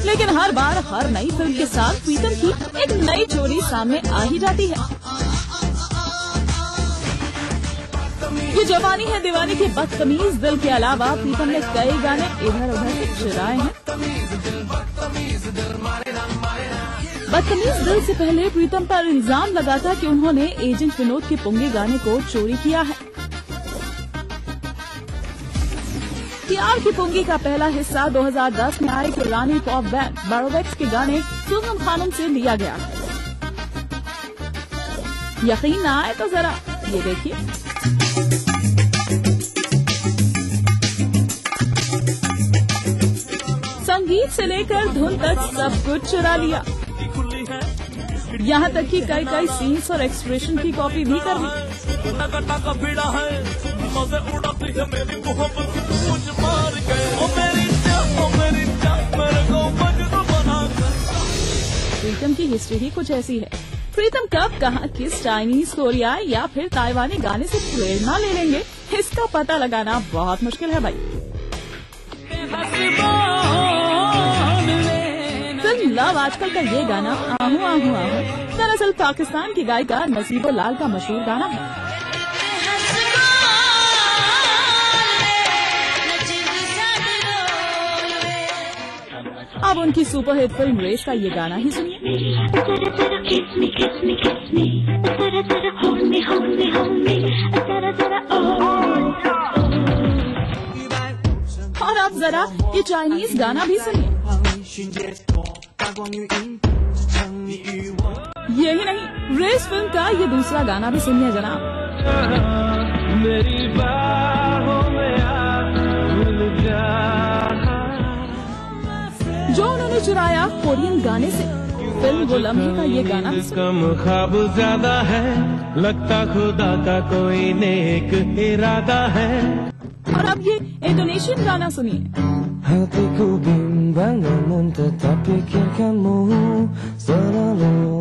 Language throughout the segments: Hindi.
लेकिन हर बार हर नई फिल्म के साथ प्रीतम की एक नई चोरी सामने आ ही जाती है। ये जवानी है दीवानी के बदतमीज दिल के अलावा प्रीतम ने कई गाने इधर उधर से चुराए हैं। बदतमीज दिल से पहले प्रीतम पर इल्जाम लगा था कि उन्होंने एजेंट विनोद के पुंगे गाने को चोरी किया है। प्यार की पुंगी का पहला हिस्सा 2010 में आए पुरानी पॉप बैंड बारोवेक्स के गाने सुल्तान खानम से लिया गया है। यकीन न आए तो जरा ये देखिए। संगीत से लेकर धुन तक सब कुछ चुरा लिया, यहाँ तक कि कई सीन्स और एक्सप्रेशन की कॉपी भी कर ली। प्रीतम की हिस्ट्री ही कुछ ऐसी है। प्रीतम कब कहाँ किस चाइनीज, कोरिया या फिर ताइवानी गाने से प्रेरणा ले लेंगे, इसका पता लगाना बहुत मुश्किल है भाई। फिल्म लव आजकल का ये गाना आहू आहू आहू दरअसल पाकिस्तान की गायिका नसीबो लाल का मशहूर गाना है। अब उनकी सुपरहिट फिल्म रेस का ये गाना ही सुनिए। और अब जरा ये चाइनीज गाना भी सुनिए। यही नहीं, रेस फिल्म का ये दूसरा गाना भी सुनिए जनाब। जो उन्होंने चुराया कोरियन गाने से, फिल्म वो लम्हे का ये गाना भी कम ख्वाब ज्यादा है, लगता खुदा का कोई नेक इरादा है। और अब ये इंडोनेशियन गाना सुनिए। Hatiku bimbang tetap pikirkanmu selalu.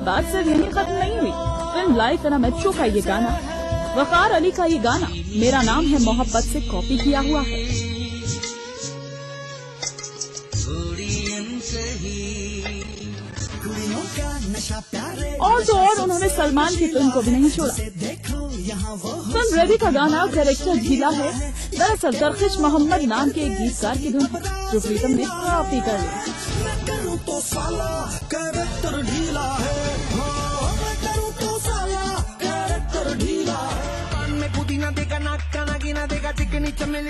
बात सिर्फ यही खत्म नहीं हुई। Film life in a metro का ये गाना, वकार अली का ये गाना मेरा नाम है मोहब्बत से कॉपी किया हुआ है। और तो और उन्होंने सलमान की फिल्म को भी नहीं छोड़ा। फिल्म रेडी का गाना कैरेक्टर ढीला है दरअसल दरखिश मोहम्मद नाम के एक गीतकार की धुन है, जो प्रीतम ने कॉपी कर ली।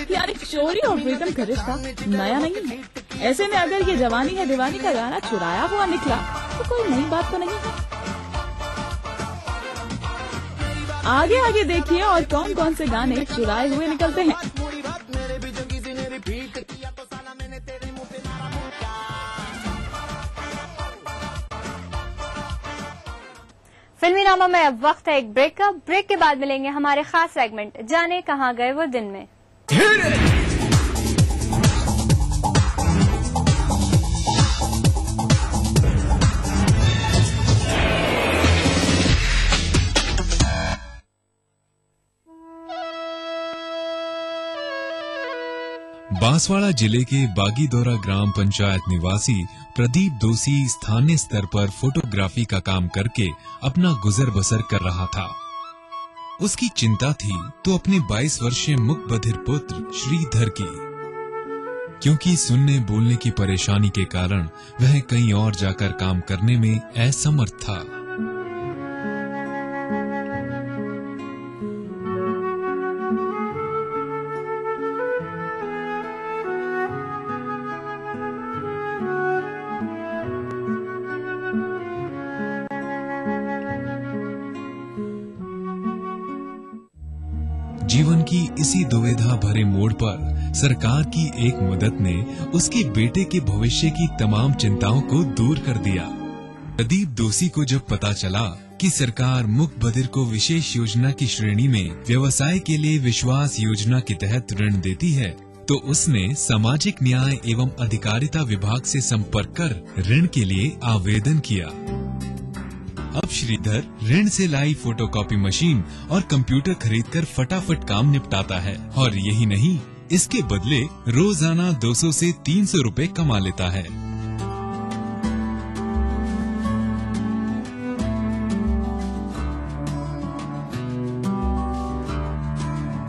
यार चोरी और प्रीतम का रिश्ता नया नहीं है। ऐसे में अगर ये जवानी है दीवानी का गाना चुराया हुआ निकला तो कोई नई बात तो नहीं है। आगे आगे देखिए और कौन कौन से गाने चुराए हुए निकलते हैं। फिल्मी नामा में अब वक्त है एक ब्रेक का। ब्रेक के बाद मिलेंगे हमारे खास सेगमेंट जाने कहाँ गए वो दिन में। बांसवाड़ा जिले के बागीदोरा ग्राम पंचायत निवासी प्रदीप दोषी स्थानीय स्तर पर फोटोग्राफी का काम करके अपना गुजर बसर कर रहा था। उसकी चिंता थी तो अपने 22 वर्षीय मुक बधिर पुत्र श्रीधर की, क्योंकि सुनने बोलने की परेशानी के कारण वह कहीं और जाकर काम करने में असमर्थ था। जीवन की इसी दुविधा भरे मोड़ पर सरकार की एक मदद ने उसके बेटे के भविष्य की तमाम चिंताओं को दूर कर दिया। प्रदीप दोषी को जब पता चला कि सरकार मुक बधिर को विशेष योजना की श्रेणी में व्यवसाय के लिए विश्वास योजना के तहत ऋण देती है, तो उसने सामाजिक न्याय एवं अधिकारिता विभाग से संपर्क कर ऋण के लिए आवेदन किया। अब श्रीधर ऋण से लाई फोटोकॉपी मशीन और कंप्यूटर खरीदकर फटाफट काम निपटाता है। और यही नहीं, इसके बदले रोजाना 200 से 300 रुपए कमा लेता है।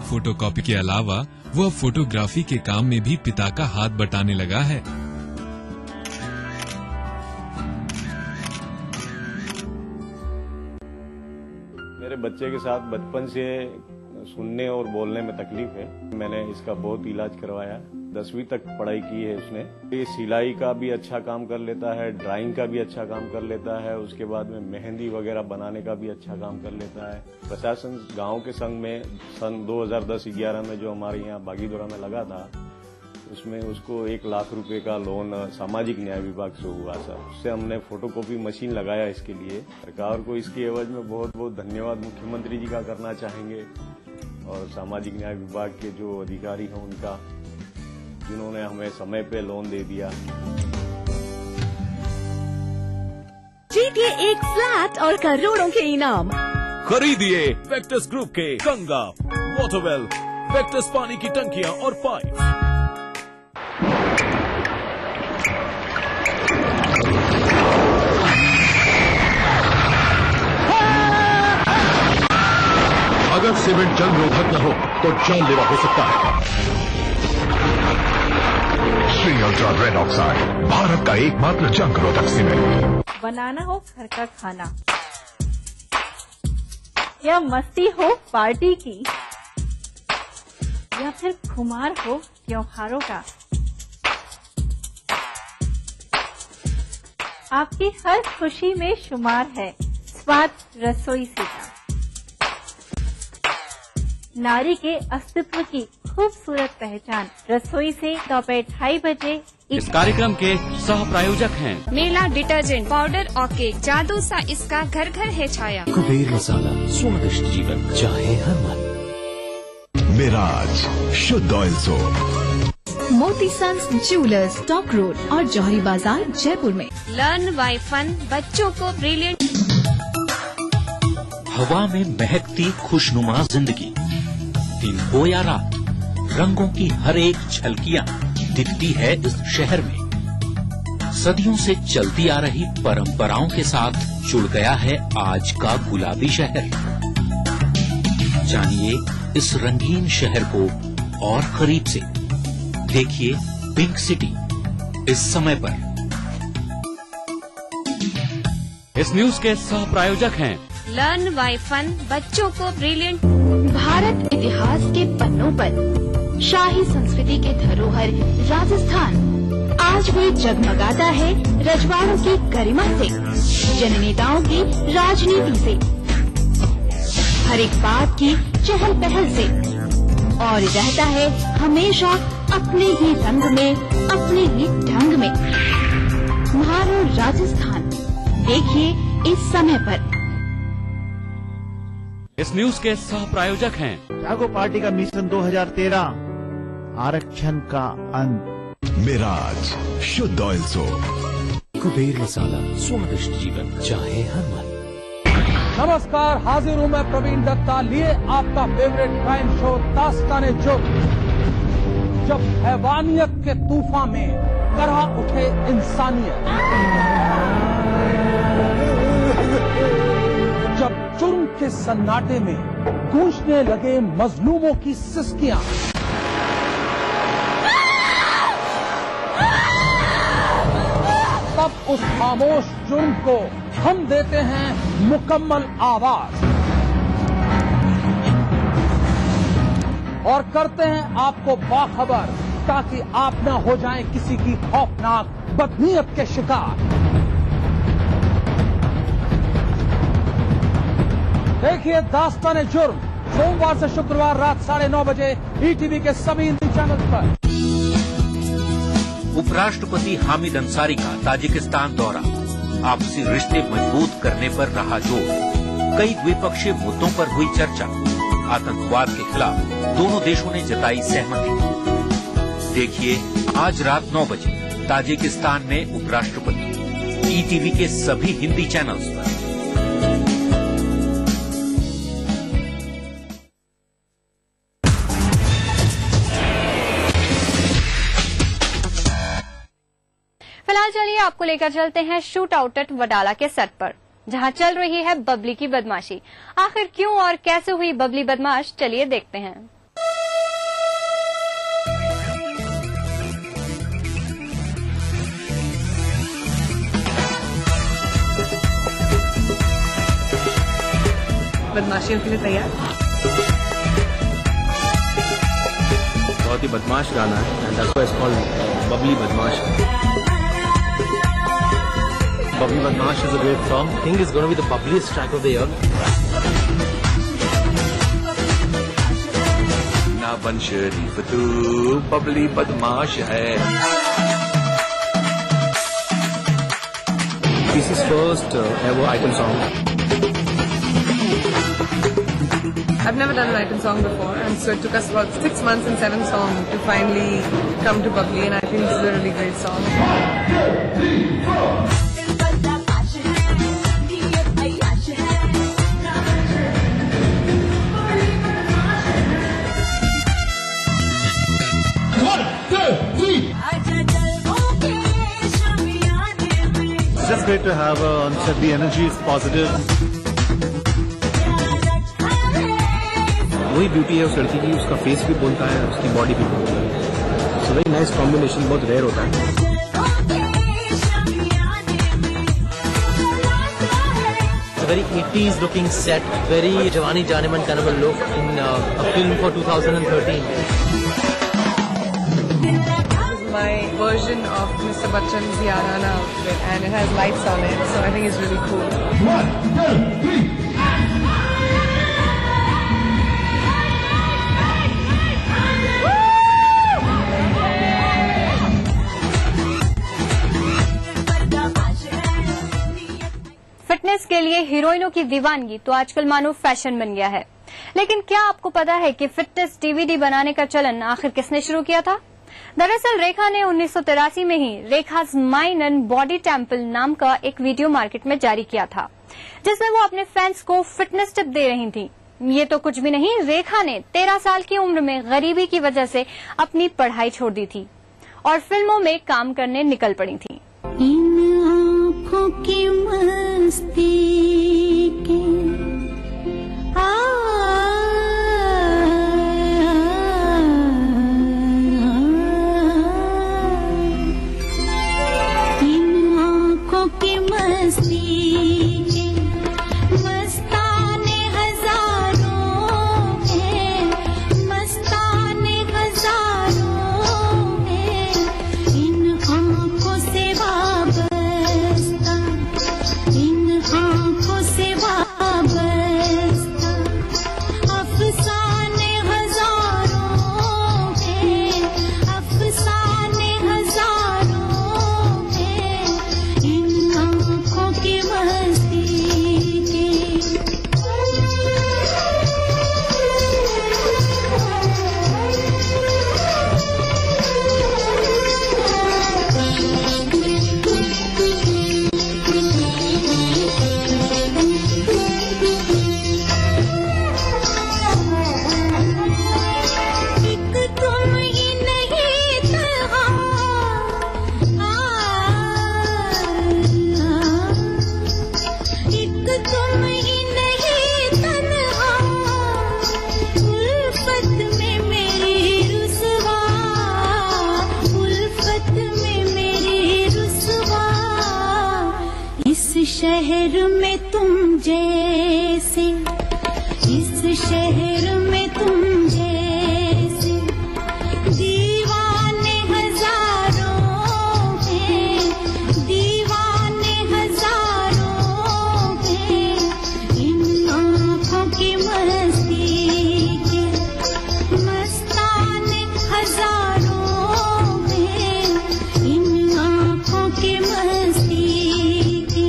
फोटोकॉपी के अलावा वो अब फोटोग्राफी के काम में भी पिता का हाथ बटाने लगा है। मेरे बच्चे के साथ बचपन से सुनने और बोलने में तकलीफ है। मैंने इसका बहुत इलाज करवाया। 10वीं तक पढ़ाई की है उसने। ये सिलाई का भी अच्छा काम कर लेता है, ड्राइंग का भी अच्छा काम कर लेता है, उसके बाद में मेहंदी वगैरह बनाने का भी अच्छा काम कर लेता है। प्रशासन गांव के संघ में सन 2010-11 में जो हमारे यहाँ बागीदोरा में लगा था, उसमें उसको 1 लाख रुपए का लोन सामाजिक न्याय विभाग से हुआ सर। उससे हमने फोटोकॉपी मशीन लगाया इसके लिए। सरकार को इसकी एवज में बहुत बहुत धन्यवाद मुख्यमंत्री जी का करना चाहेंगे और सामाजिक न्याय विभाग के जो अधिकारी हैं उनका, जिन्होंने हमें समय पे लोन दे दिया। जीतिए एक फ्लैट और करोड़ों के इनाम। खरीदिए वेक्टस ग्रुप के गंगा, वाटरवेल, वेक्टस पानी की टंकियां और पाइप। अगर सीमेंट जंग रोधक न हो तो जानलेवा हो सकता है। Shri ultra red oxide, Bharat का एकमात्र जंग रोधक सीमेंट। बनाना हो घर का खाना या मस्ती हो पार्टी की या फिर खुमार हो त्योहारों का, आपकी हर खुशी में शुमार है स्वाद रसोई से का। नारी के अस्तित्व की खूबसूरत पहचान रसोई से दोपहर 2:30 बजे। इस कार्यक्रम के सह प्रायोजक हैं मेला डिटर्जेंट पाउडर और केक, जादू सा इसका घर घर है छाया। कुबेर मसाला, स्वादिष्ट जीवन चाहे हर मन। मिराज शुद्ध ऑयल सोप। मोती सन्स ज्वेलर्स, टॉक रोड और जौहरी बाजार जयपुर में। लर्न बाय फन, बच्चों को ब्रिलियंट। हवा में महकती खुशनुमा जिंदगी, दिन हो या रात, रंगों की हर एक झलकियां दिखती है इस शहर में। सदियों से चलती आ रही परंपराओं के साथ जुड़ गया है आज का गुलाबी शहर। जानिए इस रंगीन शहर को और करीब से। देखिए पिंक सिटी इस समय पर। इस न्यूज के सह प्रायोजक हैं लर्न बाय फन, बच्चों को ब्रिलियंट। भारत इतिहास के पन्नों पर शाही संस्कृति के धरोहर राजस्थान आज भी जगमगाता है रजवाड़ों की गरिमा से, जननेताओं की राजनीति से, हर एक बात की चहल पहल से, और रहता है हमेशा अपने ही रंग में, अपने ही ढंग में। म्हारो राजस्थान देखिए इस समय पर। इस न्यूज के सह प्रायोजक हैं जागो पार्टी का मिशन 2013, आरक्षण का अंत। मिराज शुद्ध ऑयल सोप। कुबेर मसाला, स्वादिष्ट जीवन चाहे हर मन। नमस्कार, हाजिर हूँ मैं प्रवीण दत्ता, लिए आपका फेवरेट क्राइम शो दास्तान-ए-जुर्म। जब हैवानियत के तूफान में करहा उठे इंसानियत, जब जुर्म के सन्नाटे में गूंजने लगे मजलूमों की सिसकियां, तब उस खामोश जुर्म को हम देते हैं मुकम्मल आवाज और करते हैं आपको बाखबर, ताकि आप न हो जाएं किसी की खौफनाक बदनीयत के शिकार। देखिए दास्तान-ए-जुर्म सोमवार से शुक्रवार रात 9:30 बजे ईटीवी के सभी हिंदी चैनल पर। उपराष्ट्रपति हामिद अंसारी का ताजिकिस्तान दौरा, आपसी रिश्ते मजबूत करने पर रहा जोर। कई द्विपक्षीय मुद्दों पर हुई चर्चा। आतंकवाद के खिलाफ दोनों देशों ने जताई सहमति। देखिए आज रात 9 बजे ताजिकिस्तान में उपराष्ट्रपति, ईटीवी के सभी हिंदी चैनल्स पर। फिलहाल चलिए आपको लेकर चलते हैं शूट आउट एट वडाला के सेट पर, जहां चल रही है बबली की बदमाशी। आखिर क्यों और कैसे हुई बबली बदमाश, चलिए देखते हैं। बदमाशियों के लिए तैयार। बहुत ही बदमाश गाना है and that's why it's called Babli बदमाश। बबली बदमाश is a great song. I think it's going to be the bubbliest track of the year. ना बन शरीफ तू बबली बदमाश है। This is first ever item song. I've never done an item song before, and so it took us about 6 months and 7 songs to finally come to Bubbly, and I think this is a really great song. It's just great to have on set. The energy is positive. वही ब्यूटी है उस लड़की की, उसका फेस भी बोलता है, उसकी बॉडी भी बोलता है। सो वेरी नाइस कॉम्बिनेशन, बहुत रेयर होता है। Very 80s looking set, very Jawani Janeman kind of a look in a film for 2013. This is my version of Mr. Bachchan's Yarana outfit, and it has lights on it, so I think it's really cool. 1, 2, 3. Fitness के लिए हीरोइनों की दीवानगी तो आजकल मानो फैशन बन गया है, लेकिन क्या आपको पता है कि फिटनेस डीवीडी बनाने का चलन आखिर किसने शुरू किया था? दरअसल रेखा ने 1983 में ही Rekha's mind and body temple नाम का एक वीडियो मार्केट में जारी किया था, जिसमें वो अपने फैंस को फिटनेस टिप दे रही थी। ये तो कुछ भी नहीं, रेखा ने 13 साल की उम्र में गरीबी की वजह से अपनी पढ़ाई छोड़ दी थी और फिल्मों में काम करने निकल पड़ी थी। आँखों की मस्ती के इन आँखों की मस्ती के मस्ताने हजारों हैं, मस्ताने हजारों हैं, इन आँखों से इन आँखों से वाबस्ता अफसाने हजारों हैं, अफसाने हजारों हैं, इन आँखों की मस्ती के। शहर में तुम जैसे, इस शहर में तुम जैसे दीवाने हजारों हैं, दीवाने हजारों हैं, इन आँखों की मस्ती के मस्ताने हजारों हैं, इन आँखों की मस्ती के।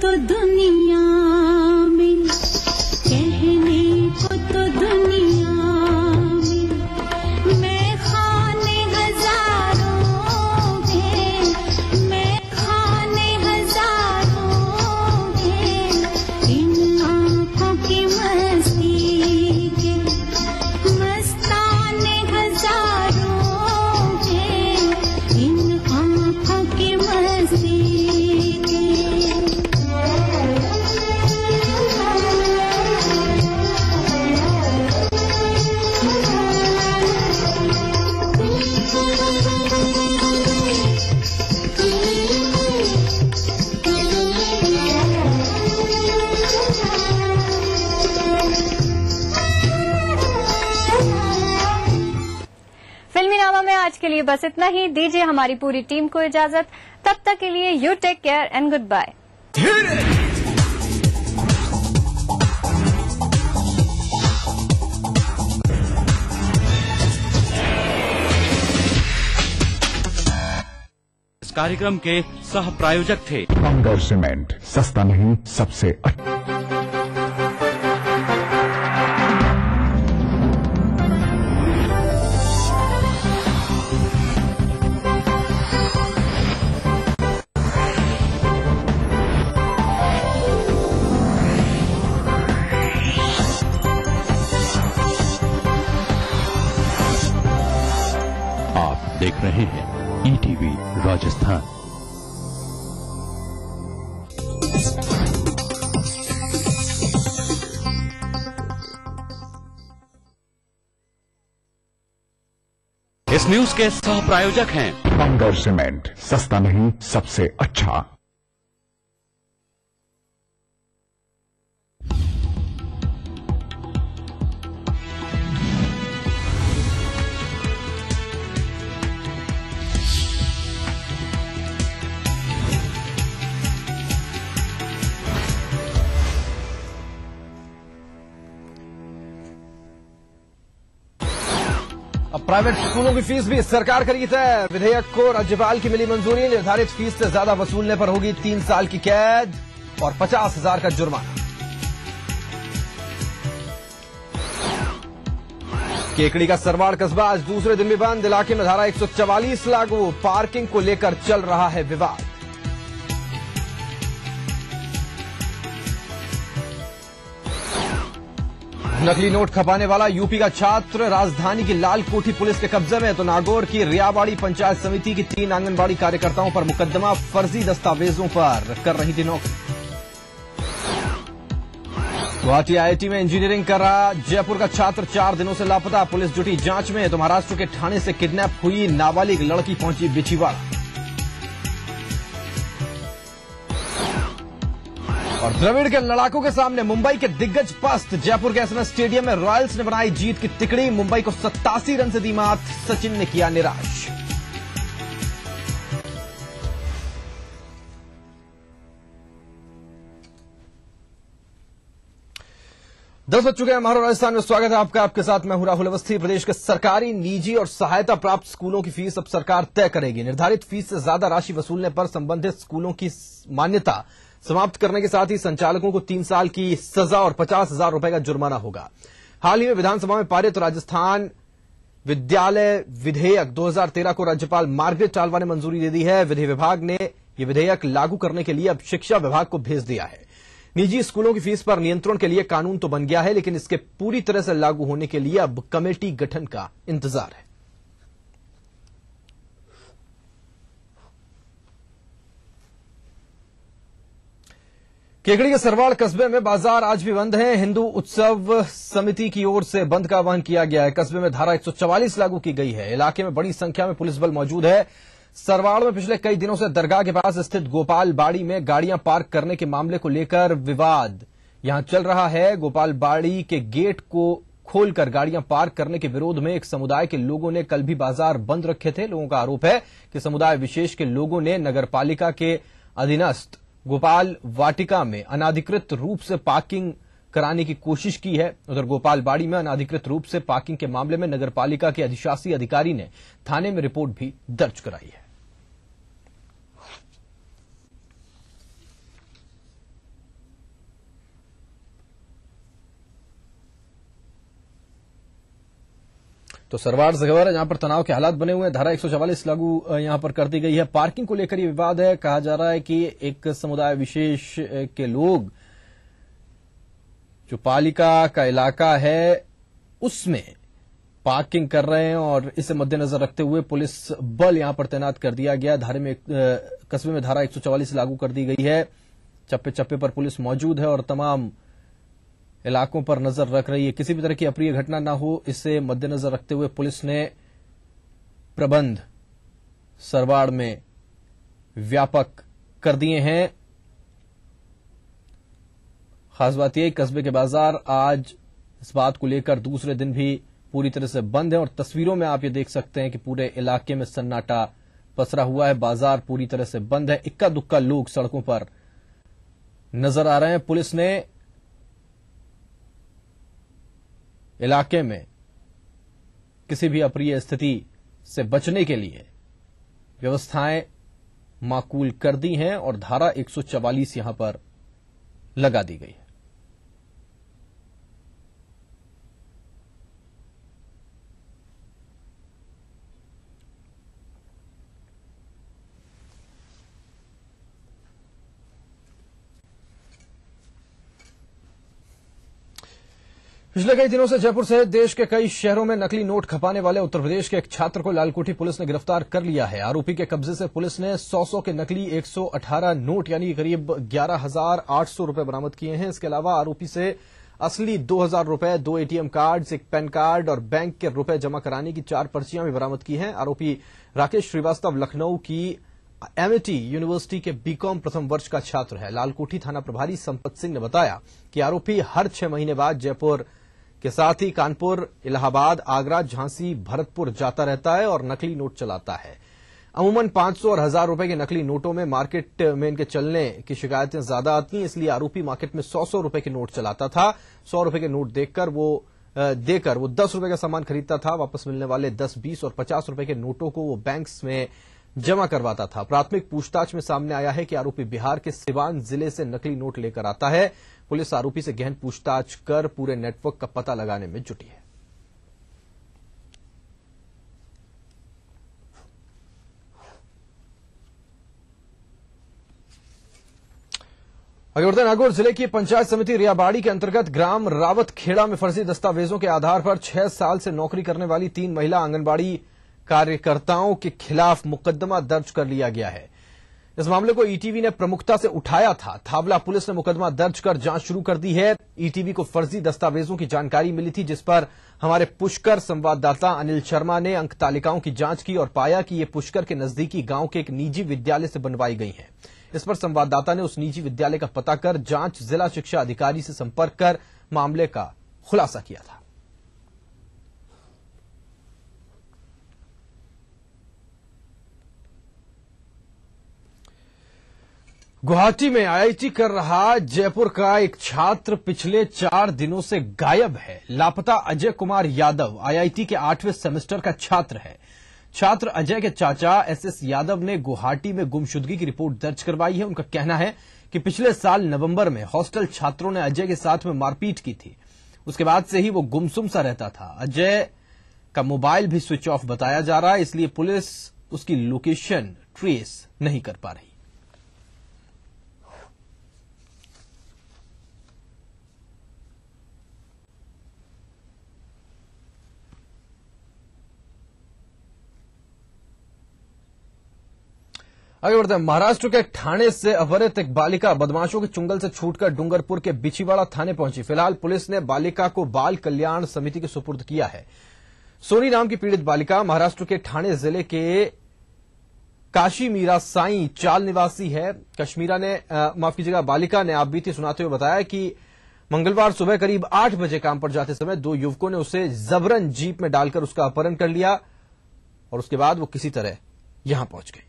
तो दुनिया में, कहने को तो दुनिया में, मैं खाने हजारों हैं, मैं खाने हजारों हैं, इन आँखों की मस्ती के मस्ताने हजारों हैं, इन आँखों की मस्ती के। फिल्मी नामा में आज के लिए बस इतना ही। दीजिए हमारी पूरी टीम को इजाजत। तब तक के लिए you take care and goodbye. इस कार्यक्रम के सह प्रायोजक थे बंगर सीमेंट, सस्ता नहीं सबसे अच्छा। आप देख रहे हैं ईटीवी राजस्थान। इस न्यूज के सह प्रायोजक हैं बंगर सीमेंट, सस्ता नहीं सबसे अच्छा। अब प्राइवेट स्कूलों की फीस भी सरकार करेगी तय। विधेयक को राज्यपाल की मिली मंजूरी। निर्धारित फीस से ज्यादा वसूलने पर होगी 3 साल की कैद और 50,000 का जुर्माना। केकड़ी का सरवाड़ कस्बा आज दूसरे दिन भी बंद। इलाके में धारा 144 लागू। पार्किंग को लेकर चल रहा है विवाद। नकली नोट खपाने वाला यूपी का छात्र राजधानी की लाल कोठी पुलिस के कब्जे में। तो नागौर की रियाबाड़ी पंचायत समिति की 3 आंगनबाड़ी कार्यकर्ताओं पर मुकदमा। फर्जी दस्तावेजों पर कर रही थी नौकरी। गुवाहाटी आईआईटी में इंजीनियरिंग कर रहा जयपुर का छात्र 4 दिनों से लापता। पुलिस जुटी जांच में। तो महाराष्ट्र के ठाणे से किडनैप हुई नाबालिग लड़की पहुंची बिछीवाड़ा। और द्रविड़ के लड़ाकों के सामने मुंबई के दिग्गज पस्त। जयपुर के एसएमएस स्टेडियम में रॉयल्स ने बनाई जीत की तिकड़ी। मुंबई को 87 रन से दी मात। सचिन ने किया निराश। दस बज चुके हैं। हमारा राजस्थान में स्वागत है आपका। आपके साथ मैं हूं राहुल अवस्थी। प्रदेश के सरकारी, निजी और सहायता प्राप्त स्कूलों की फीस अब सरकार तय करेगी। निर्धारित फीस से ज्यादा राशि वसूलने पर संबंधित स्कूलों की मान्यता समाप्त करने के साथ ही संचालकों को 3 साल की सजा और 50,000 रुपए का जुर्माना होगा। हाल ही में विधानसभा में पारित राजस्थान विद्यालय विधेयक 2013 को राज्यपाल मार्गरेट टालवा ने मंजूरी दे दी है। विधि विभाग ने यह विधेयक लागू करने के लिए अब शिक्षा विभाग को भेज दिया है। निजी स्कूलों की फीस पर नियंत्रण के लिए कानून तो बन गया है, लेकिन इसके पूरी तरह से लागू होने के लिए अब कमेटी गठन का इंतजार है। केकड़ी के सरवाड़ कस्बे में बाजार आज भी बंद हैं। हिंदू उत्सव समिति की ओर से बंद का आह्वान किया गया है। कस्बे में धारा 144 लागू की गई है। इलाके में बड़ी संख्या में पुलिस बल मौजूद है। सरवाड़ में पिछले कई दिनों से दरगाह के पास स्थित गोपाल बाड़ी में गाड़ियां पार्क करने के मामले को लेकर विवाद यहां चल रहा है। गोपाल बाड़ी के गेट को खोलकर गाड़ियां पार्क करने के विरोध में एक समुदाय के लोगों ने कल भी बाजार बंद रखे थे। लोगों का आरोप है कि समुदाय विशेष के लोगों ने नगरपालिका के अधीनस्थ गोपाल वाटिका में अनाधिकृत रूप से पार्किंग कराने की कोशिश की है। उधर गोपाल बाड़ी में अनाधिकृत रूप से पार्किंग के मामले में नगरपालिका के अधिशासी अधिकारी ने थाने में रिपोर्ट भी दर्ज कराई है। तो सरवाड़ से खबर है जहां पर तनाव के हालात बने हुए हैं। धारा 144 लागू यहां पर कर दी गई है। पार्किंग को लेकर ये विवाद है। कहा जा रहा है कि एक समुदाय विशेष के लोग जो पालिका का इलाका है उसमें पार्किंग कर रहे हैं और इसे मद्देनजर रखते हुए पुलिस बल यहां पर तैनात कर दिया गया। कस्बे में धारा 144 लागू कर दी गई है। चप्पे चप्पे पर पुलिस मौजूद है और तमाम इलाकों पर नजर रख रही है। किसी भी तरह की अप्रिय घटना न हो, इसे मद्देनजर रखते हुए पुलिस ने प्रबंध सरवाड़ में व्यापक कर दिए हैं। खास बात यह, कस्बे के बाजार आज इस बात को लेकर दूसरे दिन भी पूरी तरह से बंद है और तस्वीरों में आप ये देख सकते हैं कि पूरे इलाके में सन्नाटा पसरा हुआ है। बाजार पूरी तरह से बंद है। इक्का दुक्का लोग सड़कों पर नजर आ रहे हैं। पुलिस ने इलाके में किसी भी अप्रिय स्थिति से बचने के लिए व्यवस्थाएं माकूल कर दी हैं और धारा 144 यहां पर लगा दी गई है। पिछले कई दिनों से जयपुर सहित देश के कई शहरों में नकली नोट खपाने वाले उत्तर प्रदेश के एक छात्र को लालकोठी पुलिस ने गिरफ्तार कर लिया है। आरोपी के कब्जे से पुलिस ने 100 के नकली 118 नोट यानी करीब 11,800 रुपए बरामद किए हैं। इसके अलावा आरोपी से असली 2,000 रुपए, 2 एटीएम कार्ड, एक पैन कार्ड और बैंक के रुपए जमा कराने की 4 पर्चियां भी बरामद की हैं। आरोपी राकेश श्रीवास्तव लखनऊ की एमिटी यूनिवर्सिटी के बीकॉम प्रथम वर्ष का छात्र है। लालकोठी थाना प्रभारी संपत सिंह ने बताया कि आरोपी हर 6 महीने बाद जयपुर के साथ ही कानपुर, इलाहाबाद, आगरा, झांसी, भरतपुर जाता रहता है और नकली नोट चलाता है। अमूमन 500 और 1,000 रुपए के नकली नोटों में मार्केट में इनके चलने की शिकायतें ज्यादा आती हैं, इसलिए आरोपी मार्केट में 100 रुपए के नोट चलाता था। 100 रुपए के नोट देकर वो 10 रुपए का सामान खरीदता था। वापस मिलने वाले 10, 20 और 50 रुपए के नोटों को वो बैंक्स में जमा करवाता था। प्राथमिक पूछताछ में सामने आया है कि आरोपी बिहार के सिवान जिले से नकली नोट लेकर आता है। पुलिस आरोपी से गहन पूछताछ कर पूरे नेटवर्क का पता लगाने में जुटी है। आगे बढ़ते हैं। नागौर जिले की पंचायत समिति रियाबाड़ी के अंतर्गत ग्राम रावत खेड़ा में फर्जी दस्तावेजों के आधार पर 6 साल से नौकरी करने वाली 3 महिला आंगनबाड़ी कार्यकर्ताओं के खिलाफ मुकदमा दर्ज कर लिया गया है। इस मामले को ईटीवी ने प्रमुखता से उठाया था। थावला पुलिस ने मुकदमा दर्ज कर जांच शुरू कर दी है। ईटीवी को फर्जी दस्तावेजों की जानकारी मिली थी, जिस पर हमारे पुष्कर संवाददाता अनिल शर्मा ने अंक तालिकाओं की जांच की और पाया कि ये पुष्कर के नजदीकी गांव के एक निजी विद्यालय से बनवाई गई हैं। इस पर संवाददाता ने उस निजी विद्यालय का पता कर जांच जिला शिक्षा अधिकारी से संपर्क कर मामले का खुलासा किया था। गुवाहाटी में आईआईटी कर रहा जयपुर का एक छात्र पिछले 4 दिनों से गायब है। लापता अजय कुमार यादव आईआईटी के 8वें सेमेस्टर का छात्र है। छात्र अजय के चाचा एसएस यादव ने गुवाहाटी में गुमशुदगी की रिपोर्ट दर्ज करवाई है। उनका कहना है कि पिछले साल नवंबर में हॉस्टल छात्रों ने अजय के साथ में मारपीट की थी। उसके बाद से ही वो गुमसुम सा रहता था। अजय का मोबाइल भी स्विच ऑफ बताया जा रहा है, इसलिए पुलिस उसकी लोकेशन ट्रेस नहीं कर पा रही। आगे बढ़ते हैं। महाराष्ट्र के ठाणे से अपहृत एक बालिका बदमाशों के चुंगल से छूटकर डूंगरपुर के बिछीवाड़ा थाने पहुंची। फिलहाल पुलिस ने बालिका को बाल कल्याण समिति के सुपुर्द किया है। सोनी नाम की पीड़ित बालिका महाराष्ट्र के ठाणे जिले के काशीमीरा साई चाल निवासी है। बालिका ने आप बीती सुनाते हुए बताया कि मंगलवार सुबह करीब 8 बजे काम पर जाते समय 2 युवकों ने उसे जबरन जीप में डालकर उसका अपहरण कर लिया और उसके बाद वो किसी तरह यहां पहुंच गई।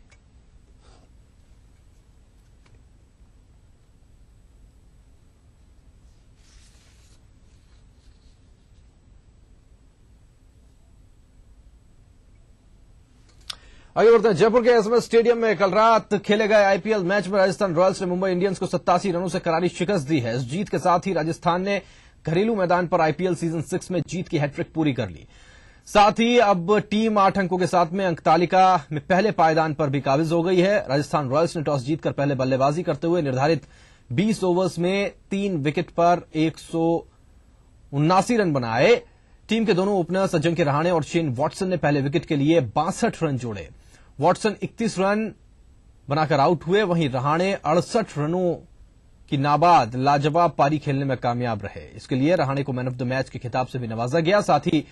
आगे बढ़ते हैं। जयपुर के एसएमएस स्टेडियम में कल रात खेले गए आईपीएल मैच में राजस्थान रॉयल्स ने मुंबई इंडियंस को 87 रनों से करारी शिकस्त दी है। इस जीत के साथ ही राजस्थान ने घरेलू मैदान पर आईपीएल सीजन 6 में जीत की हैट्रिक पूरी कर ली। साथ ही अब टीम 8 अंकों के साथ में अंक तालिका में पहले पायदान पर भी काबिज हो गई है। राजस्थान रॉयल्स ने टॉस जीतकर पहले बल्लेबाजी करते हुए निर्धारित 20 ओवर्स में 3 विकेट पर 179 रन बनाए। टीम के दोनों ओपनर्स अजिंक्य रहाणे और शेन वॉटसन ने पहले विकेट के लिए 62 रन जोड़े। वॉटसन 31 रन बनाकर आउट हुए, वहीं रहाणे 68 रनों की नाबाद लाजवाब पारी खेलने में कामयाब रहे। इसके लिए रहाणे को मैन ऑफ द मैच के खिताब से भी नवाजा गया। साथ ही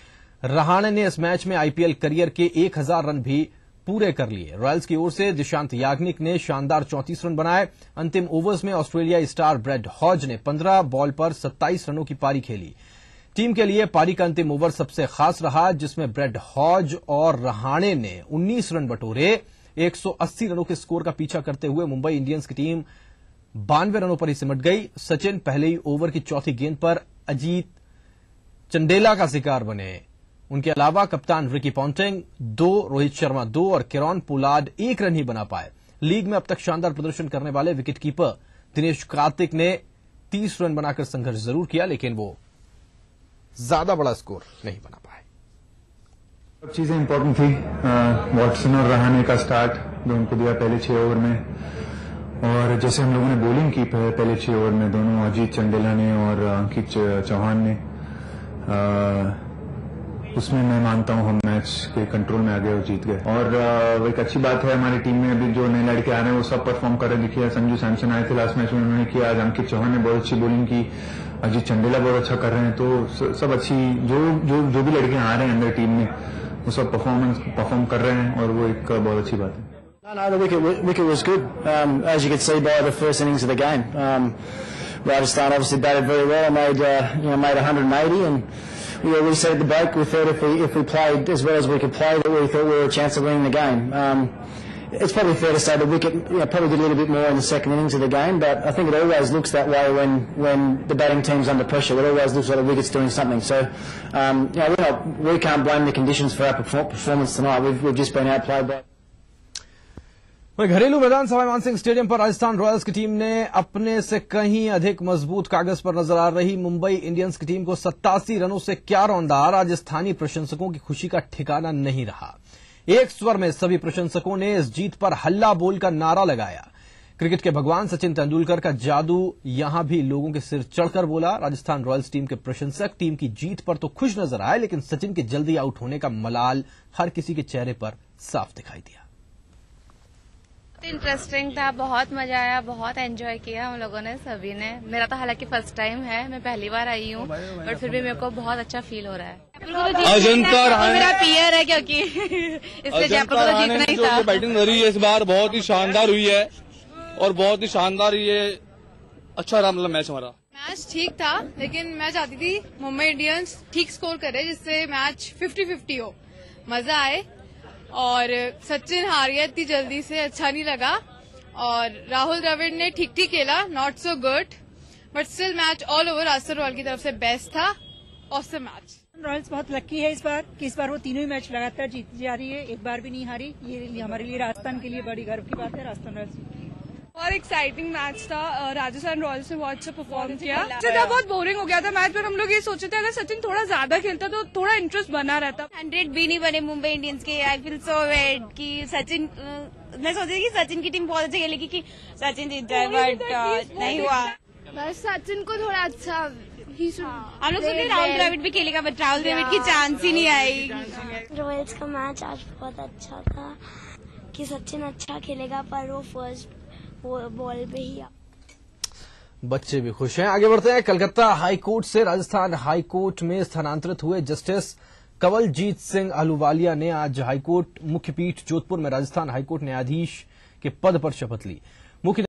रहाणे ने इस मैच में आईपीएल करियर के 1000 रन भी पूरे कर लिए। रॉयल्स की ओर से दिशांत याग्निक ने शानदार 34 रन बनाए। अंतिम ओवर्स में ऑस्ट्रेलियाई स्टार ब्रेड हॉज ने 15 बॉल पर 27 रनों की पारी खेली। टीम के लिए पारी का अंतिम ओवर सबसे खास रहा, जिसमें ब्रेड हॉज और रहाणे ने 19 रन बटोरे। 180 रनों के स्कोर का पीछा करते हुए मुंबई इंडियंस की टीम 92 रनों पर ही सिमट गई। सचिन पहले ही ओवर की चौथी गेंद पर अजीत चंडेला का शिकार बने। उनके अलावा कप्तान रिकी पॉन्टिंग 2, रोहित शर्मा 2 और किरण पोलार्ड 1 रन ही बना पाए। लीग में अब तक शानदार प्रदर्शन करने वाले विकेटकीपर दिनेश कार्तिक ने 30 रन बनाकर संघर्ष जरूर किया, लेकिन वो ज्यादा बड़ा स्कोर नहीं बना पाए। सब चीजें इंपॉर्टेंट थी। वॉटसन और रहाणे का स्टार्ट जो उनको दिया पहले 6 ओवर में, और जैसे हम लोगों ने बॉलिंग की पहले 6 ओवर में, दोनों अजीत चंडेला ने और अंकित चौहान ने, उसमें मैं मानता हूं हम मैच के कंट्रोल में आ गए और जीत गए। और वो एक अच्छी बात है, हमारी टीम में अभी जो नए लड़के आ रहे हैं वो सब परफॉर्म कर रहे दिखे। संजू सैमसन आए थे लास्ट मैच में, उन्होंने किया। आज अंकित चौहान ने बहुत अच्छी बॉलिंग की, अजीत चंडेला बहुत अच्छा कर रहे हैं। तो सब अच्छी जो भी लड़के आ रहे हैं अंदर टीम में वो सब परफॉर्म कर रहे हैं, और वो एक बहुत अच्छी बात है। No, the wicket was good, as you could see by the first innings of the game. Rajasthan obviously batted very well. Made 180, and we said at the break we thought if we played as well as we could play, that we thought we were a chance of winning the game. It's probably fair to say the wicket probably did a little bit more in the second innings of the game, but I think it always looks that way when the batting team's under pressure. It always looks like the wicket's doing something. So we can't blame the conditions for our performance tonight. We've just been outplayed by. वहीं घरेलू मैदान सवाई मानसिंह स्टेडियम पर राजस्थान रॉयल्स की टीम ने अपने से कहीं अधिक मजबूत कागज पर नजर आ रही मुंबई इंडियंस की टीम को 87 रनों से क्या रौंदा। राजस्थानी प्रशंसकों की खुशी का ठिकाना नहीं रहा। एक स्वर में सभी प्रशंसकों ने इस जीत पर हल्ला बोल का नारा लगाया। क्रिकेट के भगवान सचिन तेंदुलकर का जादू यहां भी लोगों के सिर चढ़कर बोला। राजस्थान रॉयल्स टीम के प्रशंसक टीम की जीत पर तो खुश नजर आए, लेकिन सचिन के जल्दी आउट होने का मलाल हर किसी के चेहरे पर साफ दिखाई दिया। इंटरेस्टिंग था, बहुत मजा आया, बहुत एंजॉय किया हम लोगों ने, सभी ने। मेरा तो हालांकि फर्स्ट टाइम है, मैं पहली बार आई हूँ, बट फिर भी मेरे को बहुत अच्छा फील हो रहा है। अजंता मेरा पियर है क्योंकि इसलिए जयपुर को जीतना ही था। बैटिंग करी है इस बार, बहुत ही शानदार हुई है और बहुत ही शानदार ये अच्छा रहा मतलब मैच हमारा। मैच ठीक था, लेकिन मैं चाहती थी मुंबई इंडियंस ठीक स्कोर करे, जिससे मैच 50-50 हो, मजा आए। और सचिन हार गया इतनी जल्दी से, अच्छा नहीं लगा। और राहुल द्रविड़ ने ठीक खेला, not so good, but still match all over Rajasthan royal की तरफ से बेस्ट था। Awesome match. रॉयल्स बहुत लकी है इस बार कि इस बार वो तीनों ही मैच लगातार जीत जा रही है, एक बार भी नहीं हारी। ये हमारे लिए, राजस्थान के लिए बड़ी गर्व की बात है। राजस्थान रॉयल्स और एक्साइटिंग मैच था। राजस्थान रॉयल्स ने बहुत अच्छा परफॉर्म किया। बहुत बोरिंग हो गया था मैच, पर हम लोग ये सोचे थे अगर सचिन थोड़ा ज्यादा खेलता तो थोड़ा इंटरेस्ट बना रहता। 100 भी नहीं बने मुंबई इंडियंस के। आई फील सो बैड कि सचिन, मैं सोच रही थी कि सचिन की टीम बहुत अच्छी खेलेगी कि सचिन जीत जाए, बट नहीं हुआ। बस सचिन को थोड़ा अच्छा हम लोग सोचे राहुल द्रविड़ भी खेलेगा, बट राहुल द्रविड़ की चांस ही नहीं आई। रॉयल्स का मैच आज बहुत अच्छा था कि सचिन अच्छा खेलेगा, पर वो फर्स्ट बॉल पे ही। बच्चे भी खुश हैं। आगे बढ़ते हैं। कलकत्ता हाईकोर्ट से राजस्थान हाईकोर्ट में स्थानांतरित हुए जस्टिस कंवलजीत सिंह अहलूवालिया ने आज हाईकोर्ट मुख्य पीठ जोधपुर में राजस्थान हाईकोर्ट न्यायाधीश के पद पर शपथ ली। मुख्य